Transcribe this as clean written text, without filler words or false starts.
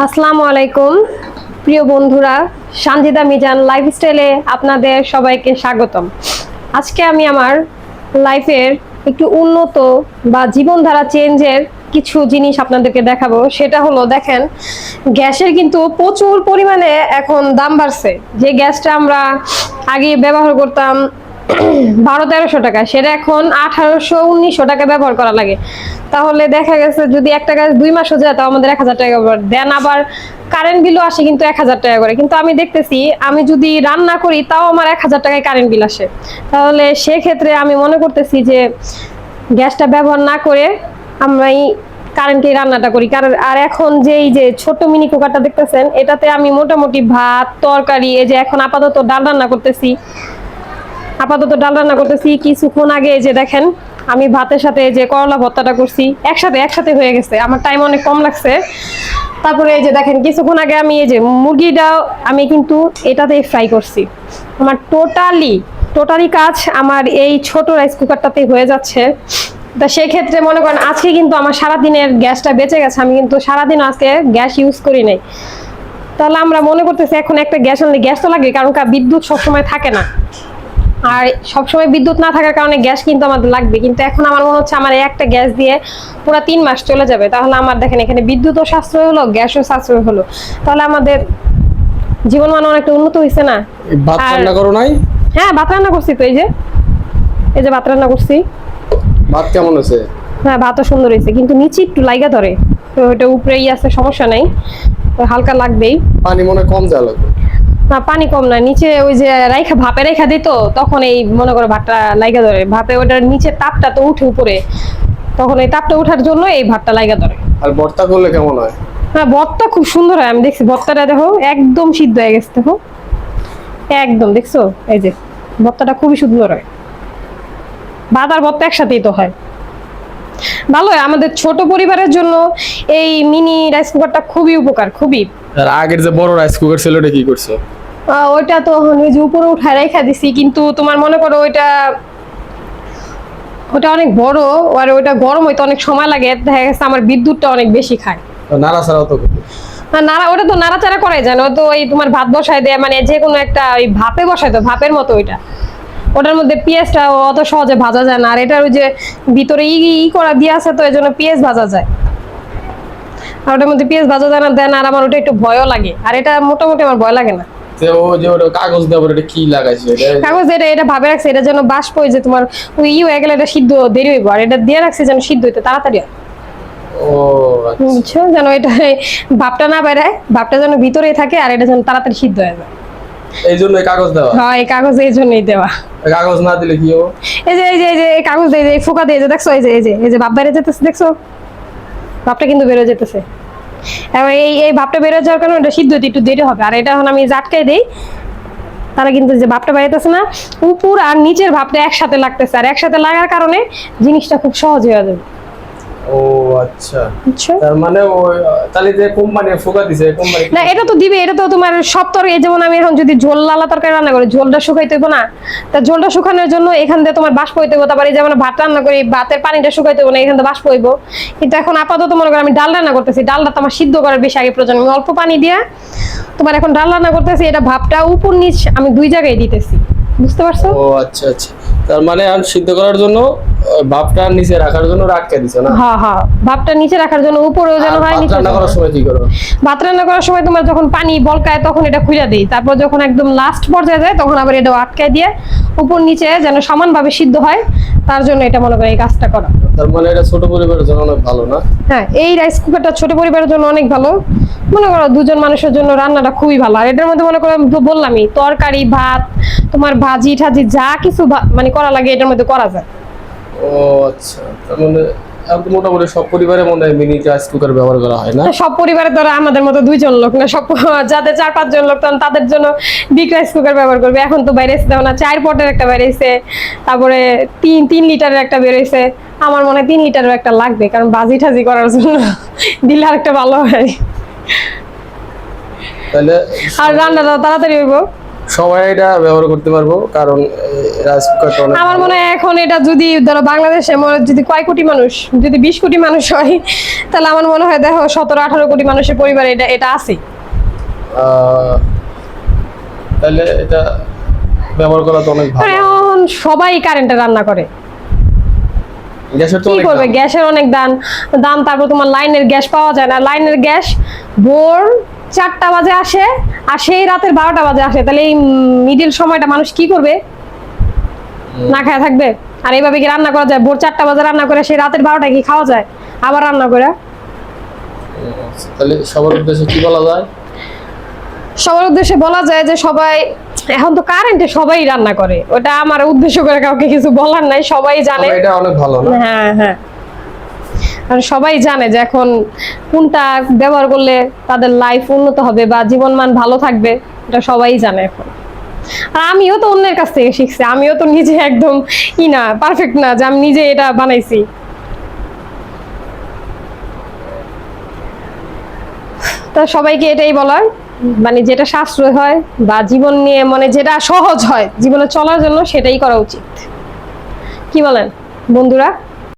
আসসালামু আলাইকুম প্রিয় বন্ধুরা, সানজিদা মিজান লাইফস্টাইলে আপনাদের সবাইকে স্বাগতম। আজকে আমি আমার লাইফের একটু উন্নত বা জীবনধারা চেঞ্জের কিছু জিনিস আপনাদেরকে দেখাবো। সেটা হলো, দেখেন, গ্যাসের কিন্তু প্রচুর পরিমাণে এখন দাম বাড়ছে। যে গ্যাসটা আমরা আগে ব্যবহার করতাম 1200-1300 টাকা, সেটা এখন 1800-1900 টাকা ব্যবহার করা লাগে। তাহলে দেখা গেছে যদি একটা গ্যাস 2 মাসও যায় তাও আমাদের 1000 টাকা দেন। আবার কারেন্ট বিলও আসে কিন্তু 1000 টাকা করে। কিন্তু আমি দেখতেছি আমি যদি রান্না করি তাও আমার 1000 টাকায় কারেন্ট বিল আসে। তাহলে সেক্ষেত্রে আমি মনে করতেছি যে গ্যাসটা ব্যবহার না করে আমরা এই কারেন্টে রান্নাটা করি। কারণ আর এখন যে এই যে ছোট মিনি কুকারটা দেখতেছেন, এটাতে আমি মোটামুটি ভাত তরকারি, এই যে এখন আপাতত ডাল রান্না করতেছি। কিছুক্ষণ আগে এই যে দেখেন আমি ভাতের সাথে যে করলা ভর্তাটা করছি, একসাথে হয়ে গেছে, আমার টাইম অনেক কম লাগছে। তারপরে এই যে দেখেন কিছুক্ষণ আগে আমি এই যে মুরগিটাও আমি কিন্তু এটাতেই ফ্রাই করছি। আমার টোটালি কাজ আমার এই ছোট রাইস কুকারটাতেই হয়ে যাচ্ছে। তা সেই ক্ষেত্রে মনে করেন আজকে কিন্তু আমার সারাদিনের গ্যাসটা বেঁচে গেছে, আমি কিন্তু সারাদিন আজকে গ্যাস ইউজ করি নাই। তাহলে আমরা মনে করতেছি এখন একটা গ্যাস আনলে গ্যাস তো লাগে, কারণ বিদ্যুৎ সবসময় থাকে না, আর সবসময় বিদ্যুৎ না থাকার কারণে গ্যাস কিন্তু আমাদের লাগবে। কিন্তু এখন আমার মনে হচ্ছে আমার একটা গ্যাস দিয়ে পুরো 3 মাস চলে যাবে। তাহলে আমার দেখেন এখানে বিদ্যুৎও সাশ্রয় হলো, গ্যাসও সাশ্রয় হলো। তাহলে আমাদের জীবন মান অনেকটা উন্নত হয়েছে না? ভাত রান্না করো নাই? হ্যাঁ, ভাত রান্না করছি তো, এই যে ভাত রান্না করছি। ভাত কেমন হয়েছে? হ্যাঁ, ভাতও সুন্দর হয়েছে, কিন্তু নিচে একটু লাইগা ধরে, তো ওটা উপরেই আছে, সমস্যা নাই, হালকা লাগবেই। পানি মনে কম দেওয়া লাগবে। না, পানি কম না, নিচে ওই যে ভাপে রেখা দিত, তখন এই মনে করো ভাতটা লাইগা ধরে। ভাপে ওটার নিচে তাপটা তো উঠে উপরে, তখন এই তাপটা উঠার জন্য এই ভাতটা লাইগা ধরে। আর ভর্তা করলে কেমন হয়? হ্যাঁ, ভর্তা খুব সুন্দর হয়, আমি দেখছি। ভর্তাটা দেখো একদম সিদ্ধ হয়ে গেছে, দেখো একদম, দেখছো? এই যে ভর্তাটা খুবই সুন্দর হয়। ভাত আর ভর্তা একসাথেই তো হয়, ভালো হয়। আমাদের ছোট পরিবারের জন্য এই মিনি রাইস কুকারটা খুবই উপকার, খুবই। আর আগের যে বড় রাইস কুকার ছিল ওটা কি করছো? ওইটা তো ওই যে উপরে উঠায় রেখা দিছি, কিন্তু তোমার মনে করো ওইটা অনেক বড়, আর ওইটা গরম হইতে অনেক সময় লাগে। দেখা গেছে আমার বিদ্যুৎটা অনেক বেশি খায়। নাড়াচাড়াও তো করবে। ওটা তো নাড়াচাড়া করাই যায় না, ও তো ওই তোমার ভাত বসায় দেয়, মানে যে কোনো একটা ওই ভাপে বসায়, তো ভাপের মতো ওটার মধ্যে পেঁয়াজটা অত সহজে ভাজা যায় না। আর এটার ওই যে ভিতরে করা দিয়ে আছে, তো এই জন্য পেঁয়াজ ভাজা যায়, আর ওটার মধ্যে পেঁয়াজ ভাজা যায় না দেন। আর আমার ওটা একটু ভয়ও লাগে, আর এটা মোটামুটি আমার ভয় লাগে না। যে ও যে ওটা কাগজ দেওয়ার এটা কি লাগাইছে? কাগজ এটা ভাবে রাখছে, এটা যেন বাষ্প হয়ে যে তোমার ওই হয়ে গেলে এটা সিদ্ধ দেরি হইব, আর এটা দিয়ে রাখছে যেন সিদ্ধ হইতে তাড়াতাড়ি হয়। ও আচ্ছা, বুঝছো? যেন এটা ভাপটা না বেরায়, ভাপটা যেন ভিতরেই থাকে, আর এটা যেন তাড়াতাড়ি সিদ্ধ হয়ে যায়। এই জন্য কাগজ দেওয়া? হ্যাঁ, এই কাগজ এই জন্যই দেওয়া। কাগজ না দিলে কি হবে? এই যে এই কাগজ দিয়ে এই ফোকা দিয়ে দেখছো, এই যে ভাপ বেড়ে যেতেছে, দেখছো? ভাপটা কিন্তু বেরো যেতেছে। এবার এই ভাপটা বেরো যাওয়ার কারণে এটা সিদ্ধ হতে একটু দেরি হবে। আর এটা এখন আমি জাটকাই দেই, তারা কিন্তু যে ভাপটা বেরোতেছে না, উপর আর নিচের ভাপটা একসাথে লাগতেছে, আর একসাথে লাগার কারণে জিনিসটা খুব সহজ হয়ে যাবে। ও আচ্ছা, বুঝছো? তার মানে ওই তাহলে যে কোম্পানি ফোকা দিছে, কোম্পানি না, এটা তো দিবে, এটা তো তোমার সব তরকারি। যেমন আমি এখন যদি ঝোল লালা তরকারি রান্না করি, ঝোলটা শুকাইতে হইব না? তা ঝোলটা শুকানোর জন্য এখান দিয়ে তোমার বাষ্প হইতে হইব। তারপরে যেমন ভাত রান্না করি, ভাতের পানিটা শুকাইতে হইব না, এখান থেকে বাষ্প হইব। কিন্তু এখন আপাতত মনে করো আমি ডাল রান্না করতেছি, ডালটা তো আমার সিদ্ধ করার বেশি আগে প্রয়োজন। আমি অল্প পানি দিয়ে তোমার এখন ডাল রান্না করতেছি, এটা ভাপটা উপর নিচ আমি 2 জায়গায় দিতেছি, বুঝতে পারছো? ও আচ্ছা আচ্ছা, তার মানে এখন সিদ্ধ করার জন্য ভাপটা নিচে রাখার জন্য রাখতে দিছো না? হ্যাঁ হ্যাঁ, ভাপটা নিচে রাখার জন্য, উপরেও যেন হয়, নিচে রান্না করার সময় কি করো? ভাত রান্না করার সময় তোমার যখন পানি বলকায় তখন এটা খুলে দিই, তারপর যখন একদম লাস্ট পর্যায়ে যায় তখন আবার এটা আটকায় দিয়ে উপর নিচে যেন সমানভাবে সিদ্ধ হয়, তার জন্য এটা মনে করে এই কাজটা করা। তার মানে এটা ছোট পরিবারের জন্য অনেক ভালো না? হ্যাঁ, এই রাইস কুকারটা ছোট পরিবারের জন্য অনেক ভালো। মনে করো 2 জন মানুষের জন্য রান্নাটা খুবই ভালো। আর এটার মধ্যে মনে করো বললামই, তরকারি ভাত তোমার ভাজি ঠাজি যা কিছু মানে করা লাগে এটার মধ্যে করা যায়। ও আচ্ছা, তার মানে এখন মোটামুটি সব পরিবারে মনে হয় মিনি রাইস কুকার ব্যবহার করা হয় না? সব পরিবারে ধরো আমাদের মতো 2 জন লোক না, সব যাদের 4-5 জন লোক তখন তাদের জন্য বিগ রাইস কুকার ব্যবহার করবে। এখন তো বাইরে এসে না 4 পটের একটা বেরিয়েছে, তারপরে 3 লিটারের একটা বেরিয়েছে। আমার মনে হয় 3 লিটারের একটা লাগবে, কারণ ভাজি ঠাজি করার জন্য দিলে আর একটা ভালো হয়, তাহলে আর রান্নাটা তাড়াতাড়ি হইব। সবাই এটা ব্যবহার করতে পারবো, কারণ রাইস কুকারটা অনেক আমার ভালো। মনে হয় এখন এটা যদি ধরো বাংলাদেশে যদি কয় কোটি মানুষ, যদি 20 কোটি মানুষ হয়, তাহলে আমার মনে হয় দেখো 17-18 কোটি মানুষের পরিবারে এটা এটা আছে। তাহলে এটা ব্যবহার করা তো অনেক ভালো। এখন সবাই কারেন্টে রান্না করে, গ্যাসের তো কি অনেক করবে, দাম। গ্যাসের অনেক দাম। তারপর তোমার লাইনের গ্যাস পাওয়া যায় না, লাইনের গ্যাস ভোর 4টা বাজে আসে আর সেই রাতের 12টা বাজে আসে, তাহলে এই মিডিল সময়টা মানুষ কি করবে, না খায়া থাকবে? আর এইভাবে কি রান্না করা যায়? ভোর 4টা বাজে রান্না করে সেই রাতের 12টা কি খাওয়া যায় আবার রান্না করে? তাহলে সবার উদ্দেশ্যে কি বলা যায়? সবার উদ্দেশ্যে বলা যায় যে সবাই এখন তো কারেন্টে সবাই রান্না করে, ওটা আমার উদ্দেশ্য করে কাউকে কিছু বলার নাই, সবাই জানে। তবে এটা অনেক ভালো না? হ্যাঁ হ্যাঁ, আর সবাই জানে যে এখন কোনটা ব্যবহার করলে তাদের লাইফ উন্নত হবে বা জীবন মান ভালো থাকবে, এটা সবাই জানে এখন। আর আমিও তো অন্যের কাছ থেকে শিখছি, আমিও তো নিজে একদম না পারফেক্ট না যে আমি নিজে এটা বানাইছি। তা সবাইকে এটাই বলার, মানে যেটা সাশ্রয় হয় বা জীবন নিয়ে মানে যেটা সহজ হয় জীবনে চলার জন্য, সেটাই করা উচিত। কি বলেন বন্ধুরা?